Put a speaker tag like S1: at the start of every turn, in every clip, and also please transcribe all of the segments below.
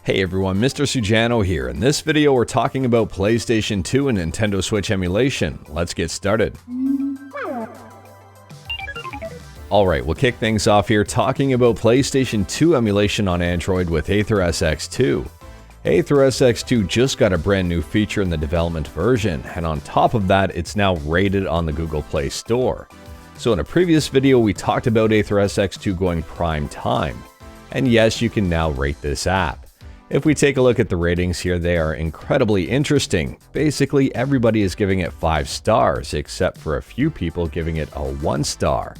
S1: Hey everyone, Mr. Sujano here. In this video, we're talking about PlayStation 2 and Nintendo Switch Emulation. Let's get started. Alright, we'll kick things off here talking about PlayStation 2 emulation on Android with AetherSX2. AetherSX2 just got a brand new feature in the development version, and on top of that, it's now rated on the Google Play Store. So in a previous video, we talked about AetherSX2 going prime time. And yes, you can now rate this app. If we take a look at the ratings here, they are incredibly interesting. Basically, everybody is giving it 5 stars, except for a few people giving it a 1 star.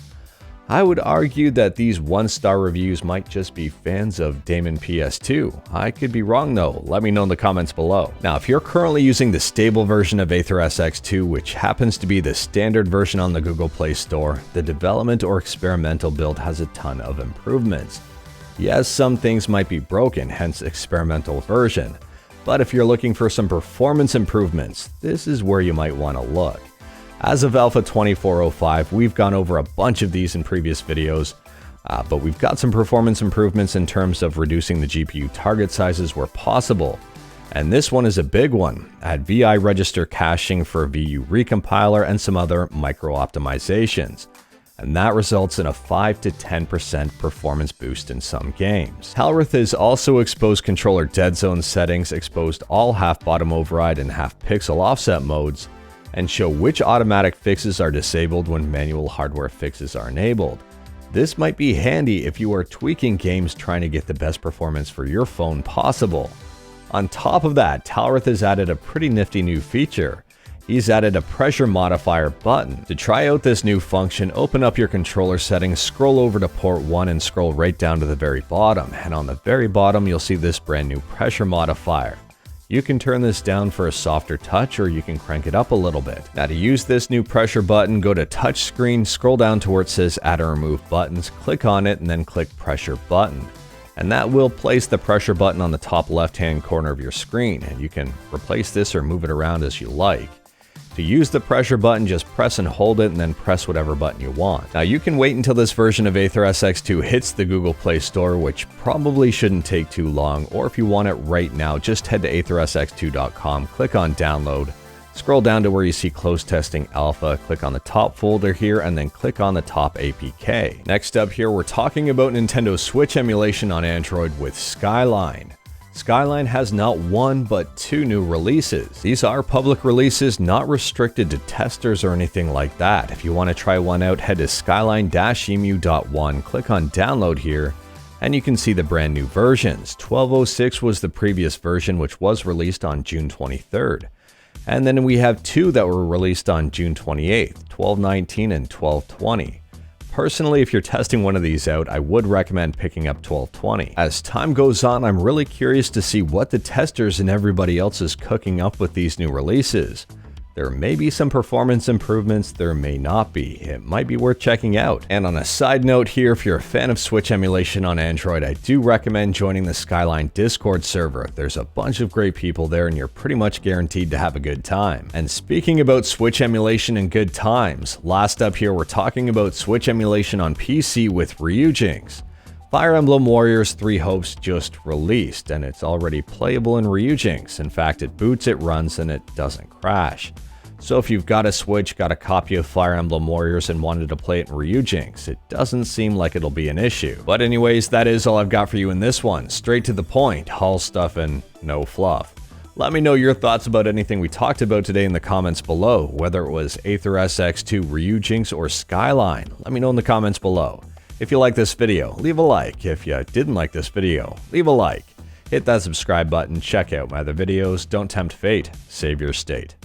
S1: I would argue that these 1-star reviews might just be fans of Damon PS2. I could be wrong though, let me know in the comments below. Now, if you're currently using the stable version of AetherSX2, which happens to be the standard version on the Google Play Store, the development or experimental build has a ton of improvements. Yes, some things might be broken, hence experimental version, but if you're looking for some performance improvements, this is where you might want to look. As of Alpha 2405, we've gone over a bunch of these in previous videos, but we've got some performance improvements in terms of reducing the GPU target sizes where possible. And this one is a big one, add VI register caching for VU recompiler and some other micro optimizations. And that results in a 5 to 10% performance boost in some games. Halrith has also exposed controller dead zone settings, exposed all half bottom override and half pixel offset modes, and show which automatic fixes are disabled when manual hardware fixes are enabled. This might be handy if you are tweaking games trying to get the best performance for your phone possible. On top of that, Halrith has added a pretty nifty new feature. He's added a pressure modifier button. To try out this new function, open up your controller settings, scroll over to port 1 and scroll right down to the very bottom. And on the very bottom, you'll see this brand new pressure modifier. You can turn this down for a softer touch or you can crank it up a little bit. Now to use this new pressure button, go to touch screen, scroll down to where it says add or remove buttons, click on it and then click pressure button. And that will place the pressure button on the top left-hand corner of your screen, and you can replace this or move it around as you like. To use the pressure button, just press and hold it and then press whatever button you want. Now you can wait until this version of AetherSX2 hits the Google Play Store, which probably shouldn't take too long, or if you want it right now, just head to AetherSX2.com, click on download, scroll down to where you see close testing alpha, click on the top folder here, and then click on the top APK. Next up here, we're talking about Nintendo Switch Emulation on Android with Skyline. Skyline has not 1 but 2 new releases. These are public releases, not restricted to testers or anything like that. If you want to try one out, head to skyline-emu.1, click on download here, and you can see the brand new versions. 1206 was the previous version, which was released on June 23rd. And then we have 2 that were released on June 28th, 1219 and 1220. Personally, if you're testing one of these out, I would recommend picking up 1220. As time goes on, I'm really curious to see what the testers and everybody else is cooking up with these new releases. There may be some performance improvements, there may not be. It might be worth checking out. And on a side note here, if you're a fan of Switch Emulation on Android, I do recommend joining the Skyline Discord server. There's a bunch of great people there and you're pretty much guaranteed to have a good time. And speaking about Switch Emulation and good times, last up here we're talking about Switch Emulation on PC with Ryujinx. Fire Emblem Warriors 3 Hopes just released, and it's already playable in Ryujinx. In fact, it boots, it runs, and it doesn't crash. So if you've got a Switch, got a copy of Fire Emblem Warriors and wanted to play it in Ryujinx, it doesn't seem like it'll be an issue. But anyways, that is all I've got for you in this one. Straight to the point, all stuff and no fluff. Let me know your thoughts about anything we talked about today in the comments below, whether it was AetherSX2, Ryujinx, or Skyline. Let me know in the comments below. If you like this video, leave a like. If you didn't like this video, leave a like. Hit that subscribe button, check out my other videos, don't tempt fate, save your state.